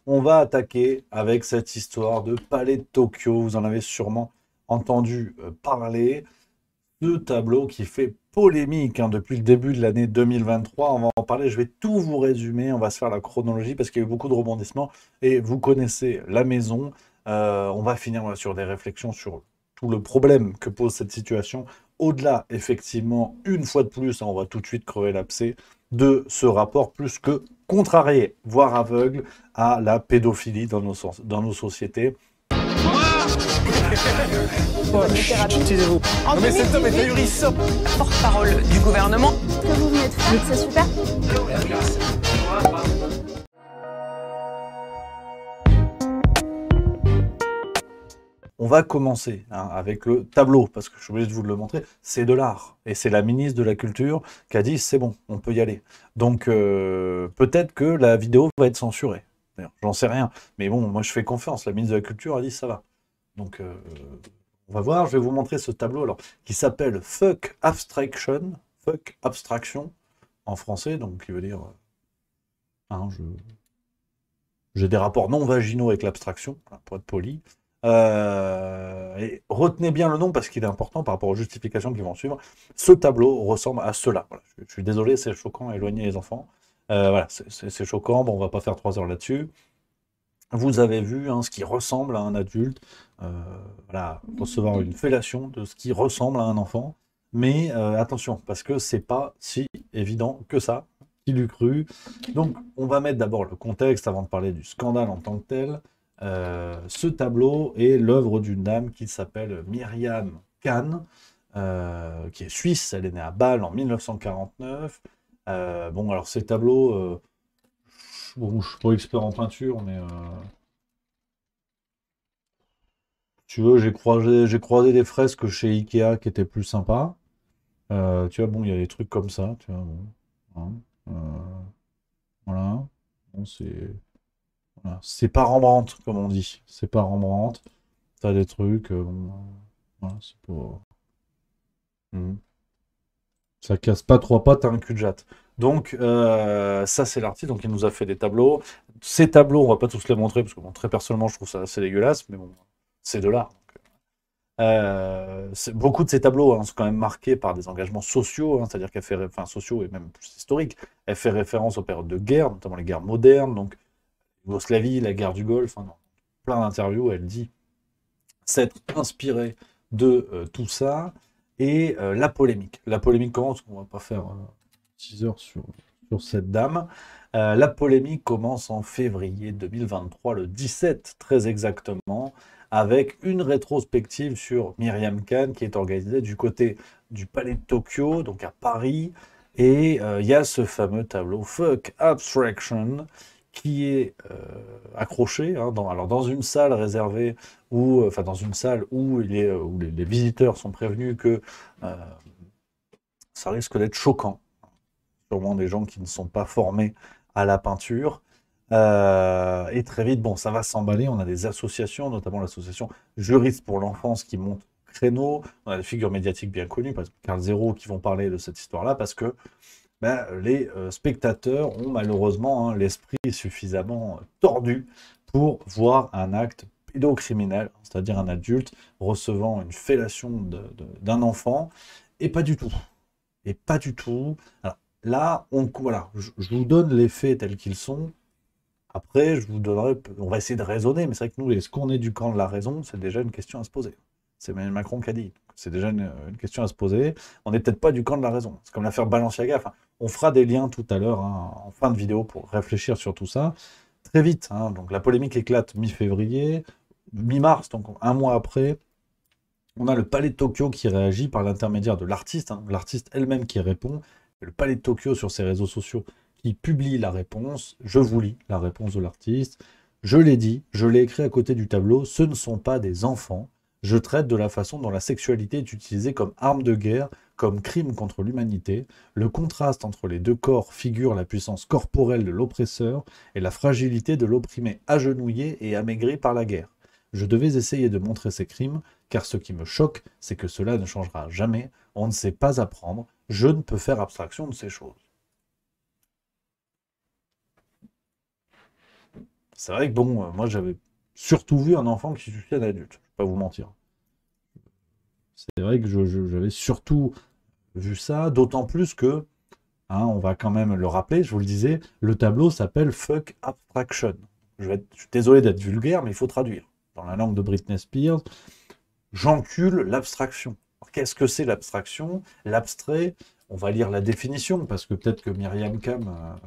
On va attaquer avec cette histoire de Palais de Tokyo. Vous en avez sûrement entendu parler. Ce tableau qui fait polémique depuis le début de l'année 2023. On va en parler, je vais tout vous résumer. On va se faire la chronologie parce qu'il y a eu beaucoup de rebondissements. Et vous connaissez la maison. On va finir sur des réflexions sur tout le problème que pose cette situation. Au-delà, effectivement, une fois de plus, on va tout de suite crever l'abcès de ce rapport plus que contrarié, voire aveugle, à la pédophilie dans nos sociétés. Taisez-vous. En Non mais cet homme est 2018, ahurissant. porte-parole du gouvernement. Ce que vous venez de faire, c'est super. On va commencer avec le tableau, parce que je suis obligé de vous le montrer, c'est de l'art. Et c'est la ministre de la Culture qui a dit c'est bon, on peut y aller. Donc peut-être que la vidéo va être censurée. J'en sais rien. Mais bon, moi je fais confiance. La ministre de la Culture a dit ça va. Donc on va voir, je vais vous montrer ce tableau alors, qui s'appelle Fuck Abstraction en français, donc qui veut dire j'ai des rapports non vaginaux avec l'abstraction, pour être poli. Et retenez bien le nom parce qu'il est important par rapport aux justifications qui vont suivre. Ce tableau ressemble à cela. Voilà, je suis désolé, c'est choquant, éloignez les enfants. Voilà, c'est choquant, bon, on va pas faire 3 heures là-dessus. Vous avez vu ce qui ressemble à un adulte, voilà, recevoir une fellation de ce qui ressemble à un enfant. Mais attention, parce que c'est pas si évident que ça, qui l'eût cru. Donc, on va mettre d'abord le contexte avant de parler du scandale en tant que tel. Ce tableau est l'œuvre d'une dame qui s'appelle Myriam Khan, qui est suisse. Elle est née à Bâle en 1949. Bon, alors ces tableaux, bon, je suis pas expert en peinture, mais tu veux, j'ai croisé des fresques chez Ikea qui étaient plus sympas. Tu vois, bon, il y a des trucs comme ça, tu vois, bon, hein, voilà. Bon, voilà. C'est pas Rembrandt, comme on dit. C'est pas Rembrandt. T'as des trucs, bon, voilà, c'est pas... Mhm. Ça casse pas 3 pattes à un cul de jatte. Donc, ça, c'est l'artiste. Donc, il nous a fait des tableaux. Ces tableaux, on va pas tous les montrer, parce que, bon, très personnellement, je trouve ça assez dégueulasse, mais bon, c'est de l'art. Beaucoup de ces tableaux sont quand même marqués par des engagements sociaux, c'est-à-dire qu'elle fait, enfin, sociaux et même plus historiques. Elle fait référence aux périodes de guerre, notamment les guerres modernes, donc Yougoslavie, la guerre du Golfe, dans plein d'interviews, elle dit s'être inspirée de tout ça. Et la polémique. La polémique commence, on va pas faire 6 heures sur cette dame. La polémique commence en février 2023, le 17 très exactement, avec une rétrospective sur Myriam Khan qui est organisée du côté du Palais de Tokyo, donc à Paris. Et il y a ce fameux tableau Fuck Abstraction qui est accroché dans une salle réservée enfin dans une salle où les visiteurs sont prévenus que euh, ça risque d'être choquant, sûrement des gens qui ne sont pas formés à la peinture. Et très vite, bon, ça va s'emballer. On a des associations, notamment l'association Juristes pour l'enfance qui monte créneau. On a des figures médiatiques bien connues, par exemple Carl Zero, qui vont parler de cette histoire-là, parce que les spectateurs ont malheureusement l'esprit suffisamment tordu pour voir un acte pédocriminel, c'est-à-dire un adulte recevant une fellation d'un enfant, et pas du tout. Et pas du tout. Alors, là, voilà, je vous donne les faits tels qu'ils sont. Après, je vous donnerai, on va essayer de raisonner, mais c'est vrai que nous, est-ce qu'on est du camp de la raison? C'est déjà une question à se poser. C'est Emmanuel Macron qui a dit. C'est déjà une question à se poser. On n'est peut-être pas du camp de la raison. C'est comme l'affaire Balenciaga. Enfin, on fera des liens tout à l'heure en fin de vidéo pour réfléchir sur tout ça. Très vite, donc la polémique éclate mi-février, mi-mars, donc un mois après. On a le Palais de Tokyo qui réagit par l'intermédiaire de l'artiste, l'artiste elle-même qui répond. Le Palais de Tokyo sur ses réseaux sociaux qui publie la réponse. Je vous lis la réponse de l'artiste. Je l'ai dit, je l'ai écrit à côté du tableau, ce ne sont pas des enfants. Je traite de la façon dont la sexualité est utilisée comme arme de guerre, comme crime contre l'humanité. Le contraste entre les deux corps figure la puissance corporelle de l'oppresseur et la fragilité de l'opprimé agenouillé et amaigri par la guerre. Je devais essayer de montrer ces crimes, car ce qui me choque, c'est que cela ne changera jamais. On ne sait pas apprendre. Je ne peux faire abstraction de ces choses. c'est vrai que bon, moi j'avais surtout vu un enfant qui suçait un adulte, je vais pas vous mentir. C'est vrai que j'avais surtout vu ça, d'autant plus que, hein, on va quand même le rappeler, je vous le disais, le tableau s'appelle Fuck Abstraction. Je suis désolé d'être vulgaire, mais il faut traduire. Dans la langue de Britney Spears, j'encule l'abstraction. Qu'est-ce que c'est l'abstraction? L'abstrait, on va lire la définition, parce que peut-être que Myriam Khan,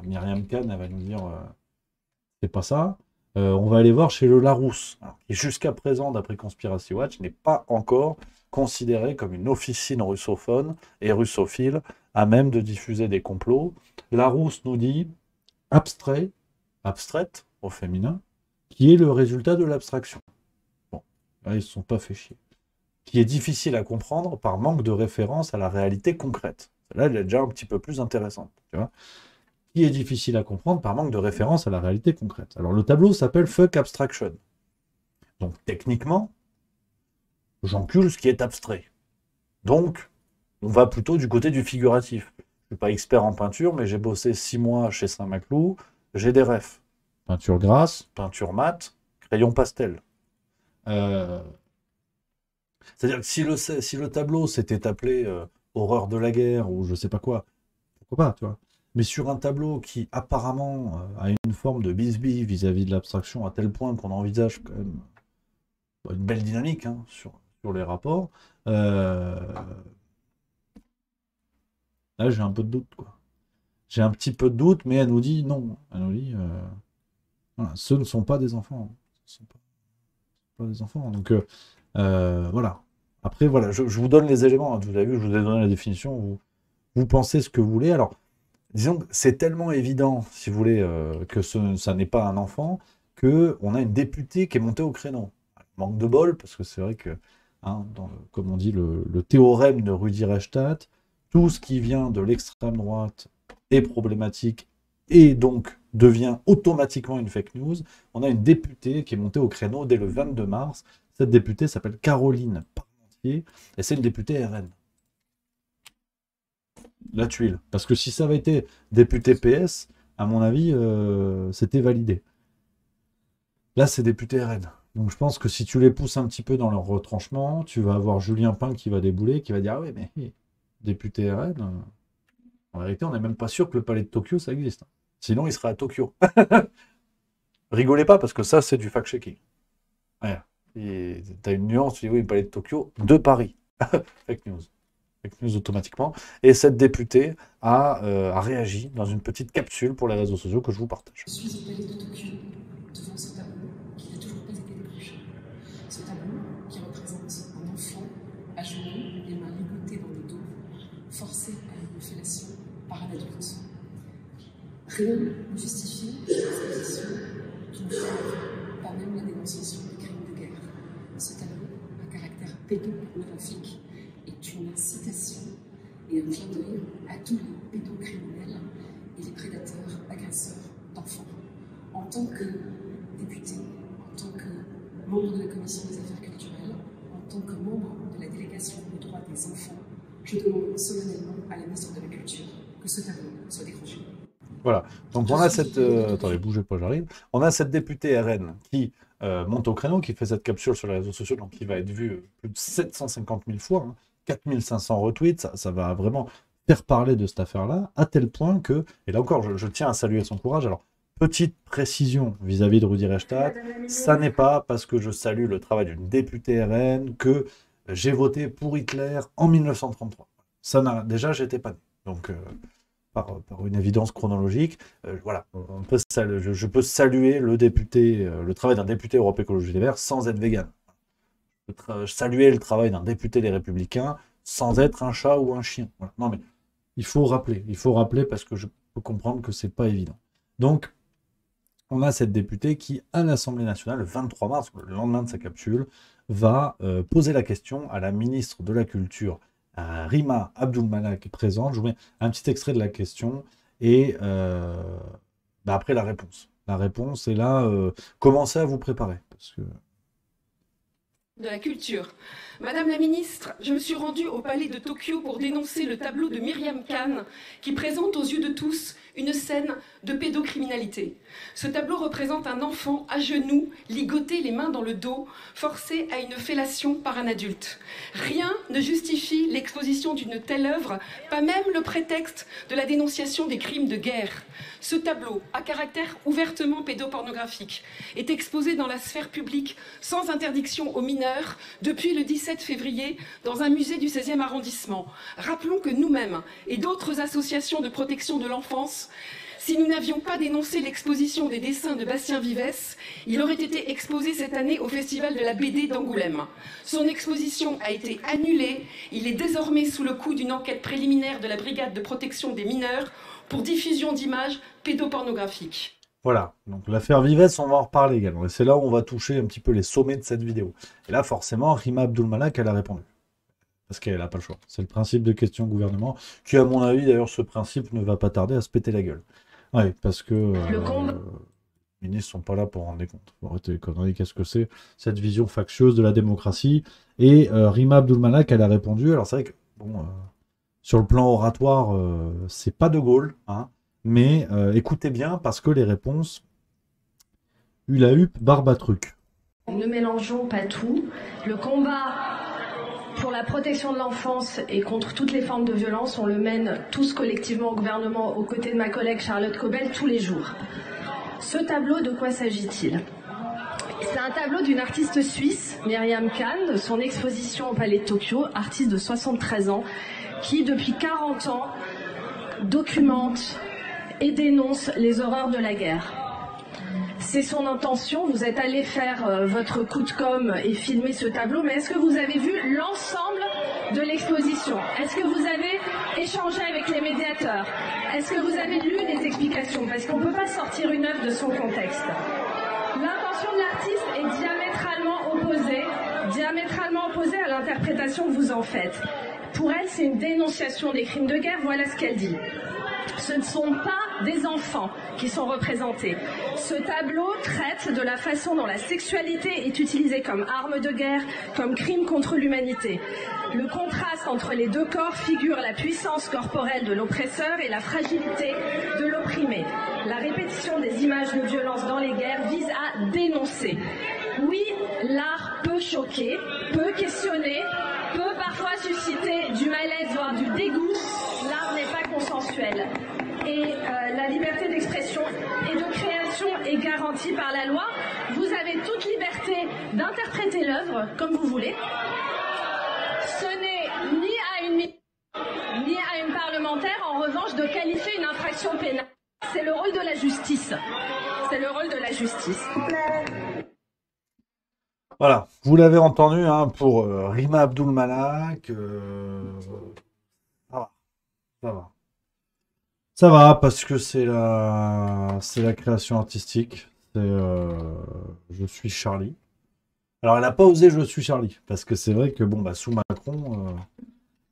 elle va nous dire c'est pas ça. On va aller voir chez le Larousse, alors, qui jusqu'à présent, d'après Conspiracy Watch, n'est pas encore considéré comme une officine russophone et russophile à même de diffuser des complots. Larousse nous dit abstrait, abstraite au féminin, qui est le résultat de l'abstraction. Bon, là, ils ne se sont pas fait chier. Qui est difficile à comprendre par manque de référence à la réalité concrète. Là, elle est déjà un petit peu plus intéressante, tu vois. Qui est difficile à comprendre par manque de référence à la réalité concrète. Alors, le tableau s'appelle Fuck Abstraction. Donc, techniquement, j'encule ce qui est abstrait. Donc, on va plutôt du côté du figuratif. Je ne suis pas expert en peinture, mais j'ai bossé 6 mois chez Saint-Maclou, j'ai des refs. Peinture grasse, peinture mate, crayon pastel. C'est-à-dire que si le tableau s'était appelé Horreur de la guerre ou je sais pas quoi, pourquoi pas, tu vois. Mais sur un tableau qui apparemment a une forme de bisbille vis-à-vis de l'abstraction à tel point qu'on envisage quand même une belle dynamique, hein, sur les rapports, là j'ai un peu de doute, quoi. J'ai un petit peu de doute, mais elle nous dit non. Elle nous dit voilà, ce ne sont pas des enfants. Ce ne sont pas des enfants. Donc voilà. Après, voilà, je vous donne les éléments, hein. Vous avez vu, je vous ai donné la définition. Vous pensez ce que vous voulez. Alors, disons que c'est tellement évident, si vous voulez, que ça n'est pas un enfant, qu'on a une députée qui est montée au créneau. Manque de bol, parce que c'est vrai que, hein, comme on dit, le théorème de Rudi Reichstadt, tout ce qui vient de l'extrême droite est problématique et donc devient automatiquement une fake news. On a une députée qui est montée au créneau dès le 22 mars. Cette députée s'appelle Caroline Parmentier et c'est une députée RN. La tuile. Parce que si ça avait été député PS, à mon avis, c'était validé. Là, c'est député RN. Donc je pense que si tu les pousses un petit peu dans leur retranchement, tu vas avoir Julien Pin qui va débouler, qui va dire ah oui, mais député RN, en vérité, on n'est même pas sûr que le palais de Tokyo, ça existe. Sinon, il serait à Tokyo. Rigolez pas, parce que ça, c'est du fact-checking. Ouais. T'as une nuance, tu dis oui, le palais de Tokyo, de Paris. Fake news. Fake news automatiquement. Et cette députée a réagi dans une petite capsule pour les réseaux sociaux que je vous partage. Je suis au palais de Tokyo, devant ce tableau qui n'a toujours pas été décroché. Ce tableau qui représente un enfant à genoux, les mains ligotées dans le dos, forcé à une fellation par un adulte. Rien ne justifie l'exposition d'une femme, pas même la dénonciation des crimes de guerre. Ce tableau, à caractère pédopornographique, est une incitation et un clin d'œil à tous les pédocriminels et les prédateurs agresseurs d'enfants. En tant que député, en tant que membre de la Commission des affaires culturelles, en tant que membre de la délégation aux droits des enfants, je demande solennellement à la ministre de la Culture que ce tableau soit décroché. Voilà, donc on a cette... attendez, bougez pas, j'arrive. On a cette députée RN qui monte au créneau, qui fait cette capsule sur les réseaux sociaux, donc qui va être vue plus de 750 000 fois, hein, 4500 retweets, ça va vraiment faire parler de cette affaire-là, à tel point que, et là encore, je tiens à saluer son courage. Alors, petite précision vis-à-vis de Rudi Reichstadt, ça n'est pas parce que je salue le travail d'une députée RN que j'ai voté pour Hitler en 1933. Ça n'a... Déjà, j'étais pas né. Donc... Par une évidence chronologique, voilà, je peux saluer le travail d'un député Europe Écologie Les Verts sans être vegan. Saluer le travail d'un député Les Républicains sans être un chat ou un chien. Voilà. Non mais il faut rappeler parce que je peux comprendre que c'est pas évident. Donc on a cette députée qui, à l'Assemblée nationale, le 23 mars, le lendemain de sa capsule, va poser la question à la ministre de la Culture, Rima Abdul-Malak, est présente. Je vous mets un petit extrait de la question et après la réponse. La réponse est là, commencez à vous préparer. Parce que... de la culture. Madame la ministre, je me suis rendue au palais de Tokyo pour dénoncer le tableau de Myriam Khan qui présente aux yeux de tous une scène de pédocriminalité. Ce tableau représente un enfant à genoux, ligoté les mains dans le dos, forcé à une fellation par un adulte. Rien ne justifie l'exposition d'une telle œuvre, pas même le prétexte de la dénonciation des crimes de guerre. Ce tableau, à caractère ouvertement pédopornographique, est exposé dans la sphère publique sans interdiction aux mineurs depuis le 17 février dans un musée du 16e arrondissement. Rappelons que nous-mêmes et d'autres associations de protection de l'enfance, si nous n'avions pas dénoncé l'exposition des dessins de Bastien Vivès, il aurait été exposé cette année au Festival de la BD d'Angoulême. Son exposition a été annulée. Il est désormais sous le coup d'une enquête préliminaire de la Brigade de protection des mineurs pour diffusion d'images pédopornographiques. Voilà, donc l'affaire Vivès, on va en reparler également. Et c'est là où on va toucher un petit peu les sommets de cette vidéo. Et là, forcément, Rima Abdul-Malak, elle a répondu. Parce qu'elle n'a pas le choix. C'est le principe de question au gouvernement, qui, à mon avis, d'ailleurs, ce principe ne va pas tarder à se péter la gueule. Oui, parce que les ministres sont pas là pour rendre des comptes. Faut arrêter les conneries, qu'est-ce que c'est cette vision factieuse de la démocratie. Et Rima Abdul-Malak, elle a répondu. Alors c'est vrai que, bon, sur le plan oratoire, c'est pas de Gaulle, hein, mais écoutez bien, parce que les réponses, hula hup, barbatruc. Ne mélangeons pas tout. Le combat pour la protection de l'enfance et contre toutes les formes de violence, on le mène tous collectivement au gouvernement aux côtés de ma collègue Charlotte Cobel tous les jours. Ce tableau, de quoi s'agit-il? C'est un tableau d'une artiste suisse, Myriam Khan, de son exposition au Palais de Tokyo, artiste de 73 ans, qui depuis 40 ans documente et dénonce les horreurs de la guerre. C'est son intention, vous êtes allé faire votre coup de com' et filmer ce tableau, mais est-ce que vous avez vu l'ensemble de l'exposition? Est-ce que vous avez échangé avec les médiateurs? Est-ce que vous avez lu les explications? Parce qu'on ne peut pas sortir une œuvre de son contexte. L'intention de l'artiste est diamétralement opposée à l'interprétation que vous en faites. Pour elle, c'est une dénonciation des crimes de guerre, voilà ce qu'elle dit. Ce ne sont pas des enfants qui sont représentés. Ce tableau traite de la façon dont la sexualité est utilisée comme arme de guerre, comme crime contre l'humanité. Le contraste entre les deux corps figure la puissance corporelle de l'oppresseur et la fragilité de l'opprimé. La répétition des images de violence dans les guerres vise à dénoncer. Oui, l'art peut choquer, peut questionner, peut parfois susciter du malaise, voire du dégoût. L'art n'est pas consensuel. Et la liberté d'expression et de création est garantie par la loi. Vous avez toute liberté d'interpréter l'œuvre comme vous voulez. Ce n'est ni à une parlementaire, en revanche, de qualifier une infraction pénale. C'est le rôle de la justice. C'est le rôle de la justice. Voilà, vous l'avez entendu, hein, pour Rima Abdul-Malak, ça va, ça va. Ça va, parce que c'est la création artistique, c'est Je suis Charlie. Alors elle n'a pas osé Je suis Charlie, parce que c'est vrai que, bon, bah, sous Macron,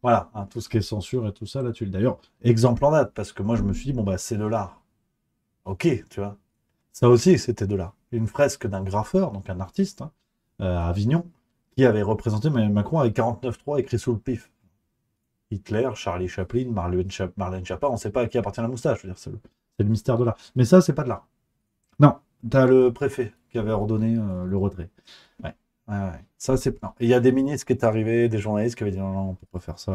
voilà, hein, tout ce qui est censure et tout ça, là, tu le... D'ailleurs, exemple en date, parce que moi, je me suis dit, bon, bah, c'est de l'art. Ok, tu vois. Ça aussi, c'était de l'art. Une fresque d'un graffeur, donc un artiste, hein, à Avignon, qui avait représenté Macron avec 49.3 écrit sous le pif. Hitler, Charlie Chaplin, Marlène Schiappa, on ne sait pas à qui appartient la moustache, je veux dire, c'est le mystère de l'art. Mais ça, c'est pas de l'art. Non, t'as le préfet qui avait ordonné le retrait. Ouais. Ça, c'est... Non. Et il y a des ministres qui étaient arrivés, des journalistes qui avaient dit non, on peut pas faire ça,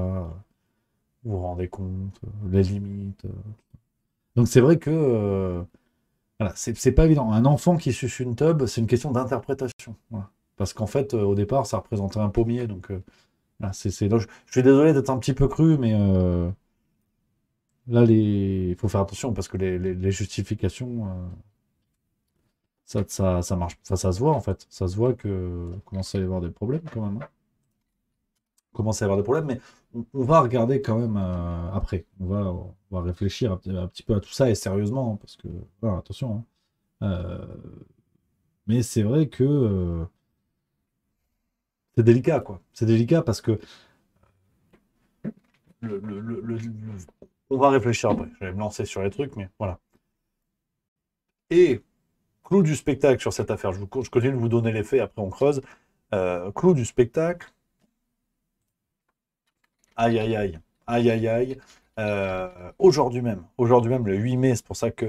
vous vous rendez compte, les limites. Donc c'est vrai que... voilà, c'est pas évident. Un enfant qui suce une tub, c'est une question d'interprétation. Voilà. Parce qu'en fait, au départ, ça représentait un pommier, donc... là, je suis désolé d'être un petit peu cru, mais là, il faut faire attention parce que les justifications, ça marche. Enfin, ça se voit en fait. Ça se voit que commence à y avoir des problèmes quand même. Hein. Commence à y avoir des problèmes, mais on va regarder quand même après. On va réfléchir un petit peu à tout ça et sérieusement, hein, parce que, voilà, attention. Hein. Mais c'est vrai que... c'est délicat, quoi. C'est délicat parce que on va réfléchir après. Je vais me lancer sur les trucs, mais voilà. Et clou du spectacle sur cette affaire, je continue de vous donner les faits, après on creuse. Clou du spectacle. Aïe, aïe, aïe. Aïe, aïe, aïe. Aujourd'hui même, le 8 mai, c'est pour ça que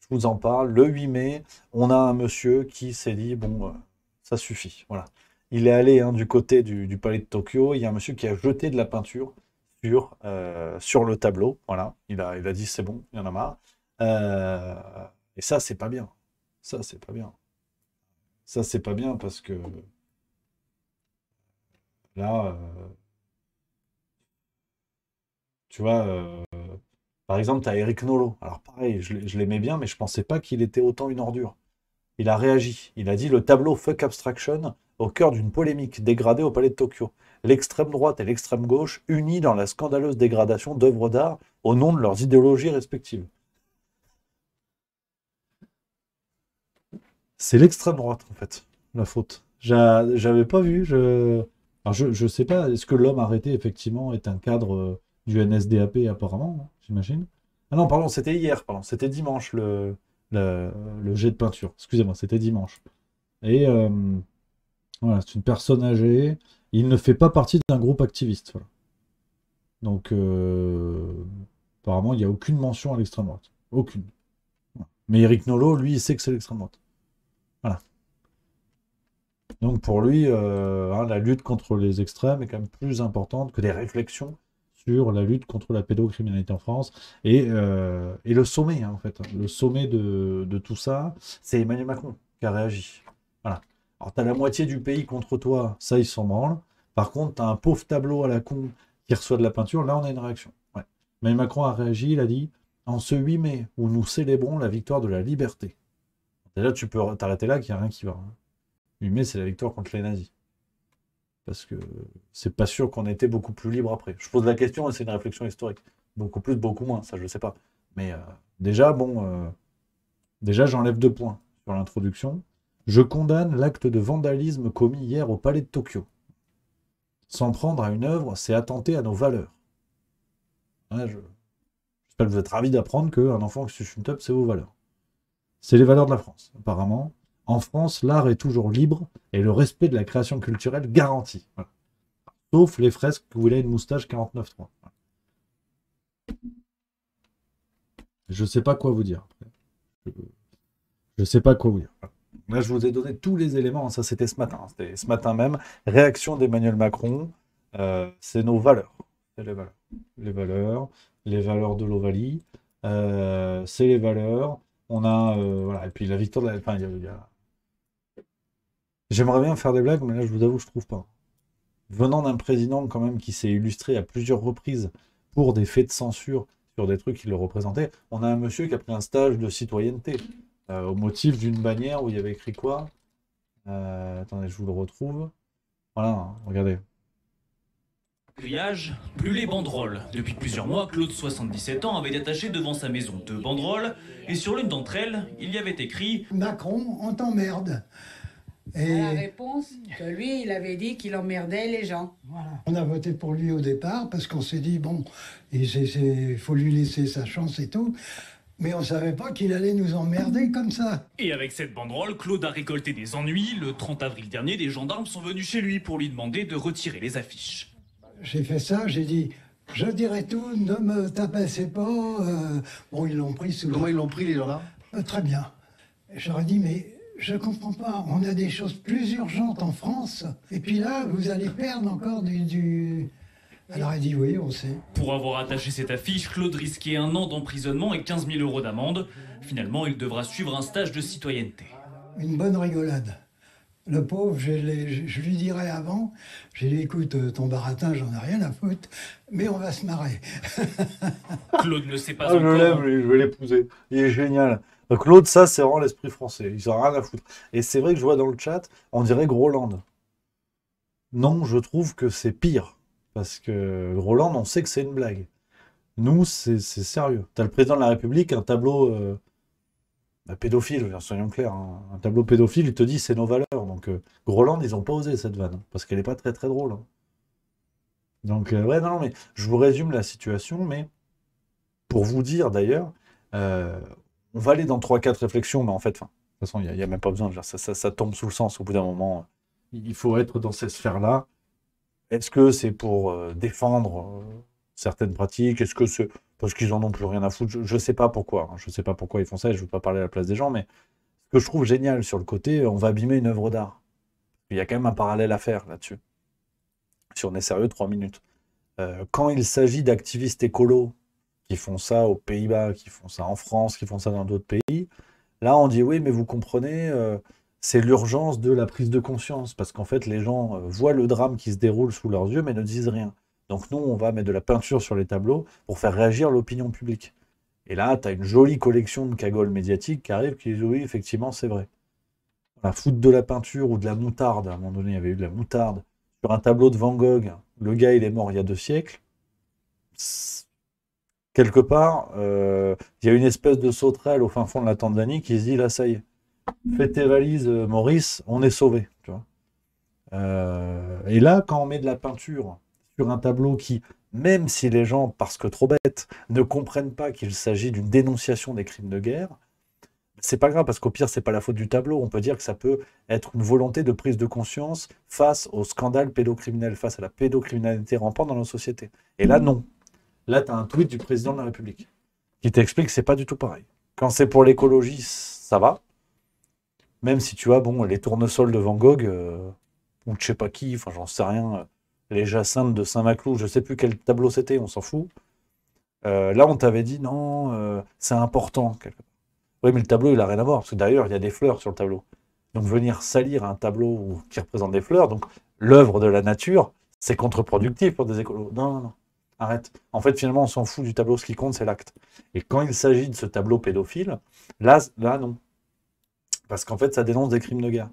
je vous en parle. Le 8 mai, on a un monsieur qui s'est dit, bon, ça suffit. Voilà. Il est allé du côté du palais de Tokyo. Il y a un monsieur qui a jeté de la peinture sur le tableau. Voilà. Il a dit, c'est bon, il y en a marre. Et ça, c'est pas bien. Ça, c'est pas bien. Ça, c'est pas bien parce que là, tu vois, par exemple, tu as Eric Nolot. Alors pareil, je l'aimais bien, mais je pensais pas qu'il était autant une ordure. Il a réagi. Il a dit le tableau Fuck Abstraction au cœur d'une polémique dégradée au Palais de Tokyo. L'extrême droite et l'extrême gauche unis dans la scandaleuse dégradation d'œuvres d'art au nom de leurs idéologies respectives. C'est l'extrême droite, en fait, la faute. J'avais pas vu. Alors, je sais pas, est-ce que l'homme arrêté, effectivement, est un cadre du NSDAP, apparemment, hein, j'imagine. Ah non, pardon, c'était hier, pardon. C'était dimanche, le jet de peinture. Excusez-moi, c'était dimanche. Et voilà, c'est une personne âgée. Il ne fait pas partie d'un groupe activiste. Voilà. Donc, apparemment, il n'y a aucune mention à l'extrême droite. Aucune. Voilà. Mais Eric Nolot, lui, il sait que c'est l'extrême droite. Voilà. Donc pour lui, la lutte contre les extrêmes est quand même plus importante que des réflexions sur la lutte contre la pédocriminalité en France. Et le sommet, en fait. Le sommet de tout ça, c'est Emmanuel Macron qui a réagi. Voilà. Alors t'as la moitié du pays contre toi, ça ils s'en branlent. Par contre, t'as un pauvre tableau à la con qui reçoit de la peinture, là on a une réaction. Ouais. Emmanuel Macron a réagi, il a dit « En ce 8 mai, où nous célébrons la victoire de la liberté ». Déjà, tu peux t'arrêter là, qu'il n'y a rien qui va. 8 mai, c'est la victoire contre les nazis. Parce que c'est pas sûr qu'on était beaucoup plus libre après. Je pose la question et c'est une réflexion historique. Beaucoup plus, beaucoup moins, ça je sais pas. Mais déjà, j'enlève 2 points sur l'introduction. Je condamne l'acte de vandalisme commis hier au Palais de Tokyo. S'en prendre à une œuvre, c'est attenter à nos valeurs. Ouais, j'espère que vous êtes ravis d'apprendre qu'un enfant qui suce une top, c'est vos valeurs. C'est les valeurs de la France, apparemment. En France, l'art est toujours libre et le respect de la création culturelle garanti. Voilà. Sauf les fresques où il a une moustache 49.3. Voilà. Je ne sais pas quoi vous dire. Je ne sais pas quoi vous dire. Là, je vous ai donné tous les éléments. Ça, c'était ce matin. C'était ce matin même. Réaction d'Emmanuel Macron. C'est nos valeurs. C'est les valeurs. Les valeurs de l'Ovalie. C'est les valeurs. On a, voilà, et puis la victoire de la... Enfin, j'aimerais bien faire des blagues, mais là, je vous avoue, je trouve pas. Venant d'un président, quand même, qui s'est illustré à plusieurs reprises pour des faits de censure sur des trucs qui le représentaient, on a un monsieur qui a pris un stage de citoyenneté, au motif d'une bannière où il y avait écrit quoi attendez, je vous le retrouve. Voilà, regardez. Grillage, plus les banderoles. Depuis plusieurs mois, Claude, 77 ans, avait attaché devant sa maison 2 banderoles, et sur l'une d'entre elles, il y avait écrit « Macron, on t'emmerde ». Et la réponse que lui, il avait dit qu'il emmerdait les gens. Voilà. On a voté pour lui au départ parce qu'on s'est dit, bon, il faut lui laisser sa chance et tout. Mais on ne savait pas qu'il allait nous emmerder comme ça. Et avec cette banderole, Claude a récolté des ennuis. Le 30 avril dernier, des gendarmes sont venus chez lui pour lui demander de retirer les affiches. J'ai fait ça, j'ai dit, je dirai tout, ne me tapassez pas. Bon, ils l'ont pris sous... Comment ils l'ont pris, les gendarmes? Très bien. J'aurais dit, mais je comprends pas, on a des choses plus urgentes en France, et puis là, vous allez perdre encore du... Alors elle dit, oui, on sait. Pour avoir attaché cette affiche, Claude risquait 1 an d'emprisonnement et 15 000 € d'amende. Finalement, il devra suivre un stage de citoyenneté. Une bonne rigolade. Le pauvre, je lui dirais avant, j'ai dit, écoute, ton baratin, j'en ai rien à foutre, mais on va se marrer. Claude ne sait pas Je encore... l'aime, je vais l'épouser. Il est génial. Donc Claude, ça, c'est vraiment l'esprit français. Ils n'ont rien à foutre. Et c'est vrai que je vois dans le chat, on dirait Groland. Non, je trouve que c'est pire. Parce que Groland, on sait que c'est une blague. Nous, c'est sérieux. T'as le président de la République, un tableau... pédophile, soyons clairs, hein. Un tableau pédophile, il te dit c'est nos valeurs. Donc Groland, ils n'ont pas osé cette vanne, hein, parce qu'elle n'est pas très très drôle. Hein. Donc ouais, non, mais je vous résume la situation, mais pour vous dire d'ailleurs, on va aller dans 3-4 réflexions, mais en fait, de toute façon, il n'y a même pas besoin de dire ça tombe sous le sens au bout d'un moment. il faut être dans ces sphères-là. Est-ce que c'est pour défendre certaines pratiques? Est-ce que c'est parce qu'ils en ont plus rien à foutre? Je ne sais pas pourquoi. Hein. Je ne sais pas pourquoi ils font ça, et je ne veux pas parler à la place des gens, mais ce que je trouve génial sur le côté, on va abîmer une œuvre d'art. Il y a quand même un parallèle à faire là-dessus. Si on est sérieux, 3 minutes. Quand il s'agit d'activistes écolos qui font ça aux Pays-Bas, qui font ça en France, qui font ça dans d'autres pays, là on dit oui, mais vous comprenez, c'est l'urgence de la prise de conscience, parce qu'en fait les gens voient le drame qui se déroule sous leurs yeux, mais ne disent rien. Donc nous, on va mettre de la peinture sur les tableaux pour faire réagir l'opinion publique. Et là, tu as une jolie collection de cagoles médiatiques qui arrivent, qui disent oui, effectivement, c'est vrai. Voilà, foutre de la peinture ou de la moutarde, à un moment donné, il y avait eu de la moutarde, sur un tableau de Van Gogh, le gars, il est mort il y a 2 siècles. Quelque part, il y a une espèce de sauterelle au fin fond de la Tanzanie qui se dit, là, ça y est, fais tes valises, Maurice, on est sauvé. Tu vois. Et là, quand on met de la peinture sur un tableau qui, même si les gens, parce que trop bêtes, ne comprennent pas qu'il s'agit d'une dénonciation des crimes de guerre, c'est pas grave, parce qu'au pire, c'est pas la faute du tableau. On peut dire que ça peut être une volonté de prise de conscience face au scandale pédocriminel, face à la pédocriminalité rampante dans nos sociétés. Et là, non. Là, tu as un tweet du président de la République qui t'explique que c'est pas du tout pareil. Quand c'est pour l'écologie, ça va. Même si tu as, bon, les tournesols de Van Gogh, ou de je sais pas qui, enfin, j'en sais rien, les jacinthes de Saint-Maclou, je sais plus quel tableau c'était, on s'en fout. Là, on t'avait dit, non, c'est important, quelque part. Oui, mais le tableau, il n'a rien à voir, parce que d'ailleurs, il y a des fleurs sur le tableau. Donc venir salir un tableau qui représente des fleurs, donc l'œuvre de la nature, c'est contre-productif pour des écolos. Non, non, non, arrête. En fait, finalement, on s'en fout du tableau, ce qui compte, c'est l'acte. Et quand il s'agit de ce tableau pédophile, là non. Parce qu'en fait, ça dénonce des crimes de guerre.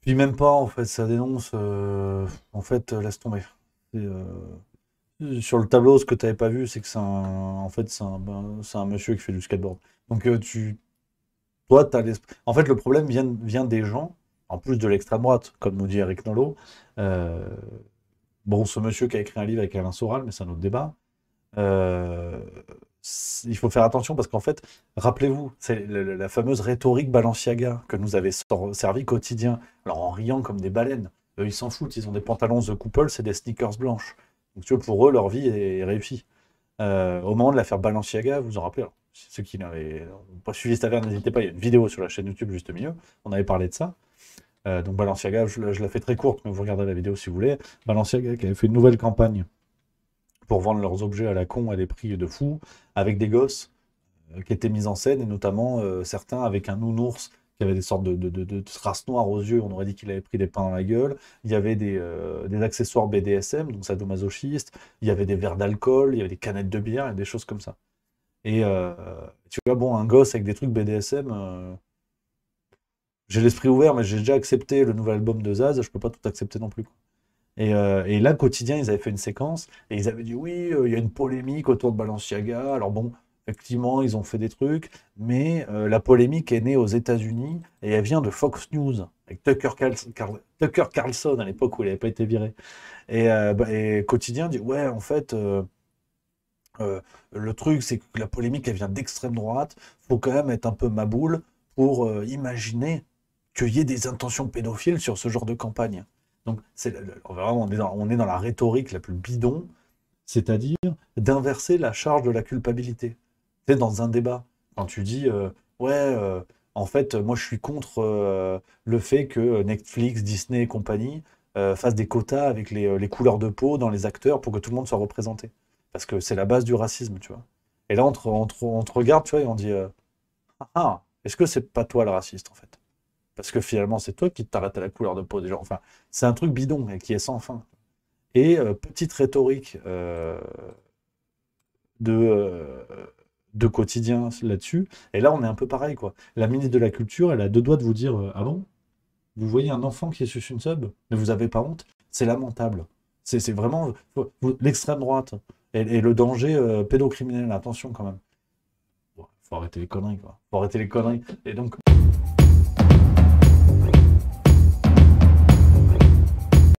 Puis même pas, en fait, ça dénonce... en fait, laisse tomber. Sur le tableau, ce que tu n'avais pas vu, c'est que c'est un monsieur qui fait du skateboard. Donc, toi, en fait, le problème vient des gens, en plus de l'extrême droite, comme nous dit Eric Nolot. Bon, ce monsieur qui a écrit un livre avec Alain Soral, mais c'est un autre débat. Il faut faire attention parce qu'en fait, rappelez-vous, c'est la fameuse rhétorique Balenciaga que nous avait servi quotidien. Alors, en riant comme des baleines. Eux, ils s'en foutent, ils ont des pantalons The Couple, c'est des sneakers blanches. Donc, tu vois, pour eux, leur vie est réussie. Au moment de l'affaire Balenciaga, vous vous en rappelez, alors, ceux qui n'avaient pas suivi cette affaire, n'hésitez pas, il y a une vidéo sur la chaîne YouTube juste au milieu, on avait parlé de ça. Donc Balenciaga, je la fais très courte, mais vous regardez la vidéo si vous voulez. Balenciaga qui avait fait une nouvelle campagne pour vendre leurs objets à la con à des prix de fou, avec des gosses qui étaient mis en scène, et notamment certains avec un nounours qui avait des sortes de traces noires aux yeux, on aurait dit qu'il avait pris des pains dans la gueule. Il y avait des accessoires BDSM, donc sadomasochiste, il y avait des verres d'alcool, il y avait des canettes de bière, et des choses comme ça. Et tu vois, bon, un gosse avec des trucs BDSM, j'ai l'esprit ouvert, mais j'ai déjà accepté le nouvel album de Zaz, je peux pas tout accepter non plus. Quoi. Et là, quotidien, ils avaient fait une séquence, et ils avaient dit, oui, il y a une polémique autour de Balenciaga, alors bon... Effectivement, ils ont fait des trucs, mais la polémique est née aux États-Unis et elle vient de Fox News, avec Tucker Carlson à l'époque où il n'avait pas été viré. Et Quotidien dit ouais, en fait, le truc, c'est que la polémique, elle vient d'extrême droite. Il faut quand même être un peu maboule pour imaginer qu'il y ait des intentions pédophiles sur ce genre de campagne. Donc, on est dans la rhétorique la plus bidon, c'est-à-dire d'inverser la charge de la culpabilité. C'est dans un débat, quand tu dis en fait, moi je suis contre le fait que Netflix, Disney et compagnie fassent des quotas avec les couleurs de peau dans les acteurs pour que tout le monde soit représenté. Parce que c'est la base du racisme, tu vois. Et là, on te regarde, tu vois, et on dit est-ce que c'est pas toi le raciste, en fait? Parce que finalement, c'est toi qui t'arrêtes à la couleur de peau des gens. Enfin, c'est un truc bidon et qui est sans fin. Et petite rhétorique de quotidien là-dessus. Et là, on est un peu pareil, quoi. La ministre de la Culture, elle a 2 doigts de vous dire ah bon? Vous voyez un enfant qui est suce une sub, mais vous avez pas honte? C'est lamentable. C'est vraiment l'extrême droite. Et le danger pédocriminel, attention quand même. Faut arrêter les conneries, quoi. Faut arrêter les conneries. Et donc...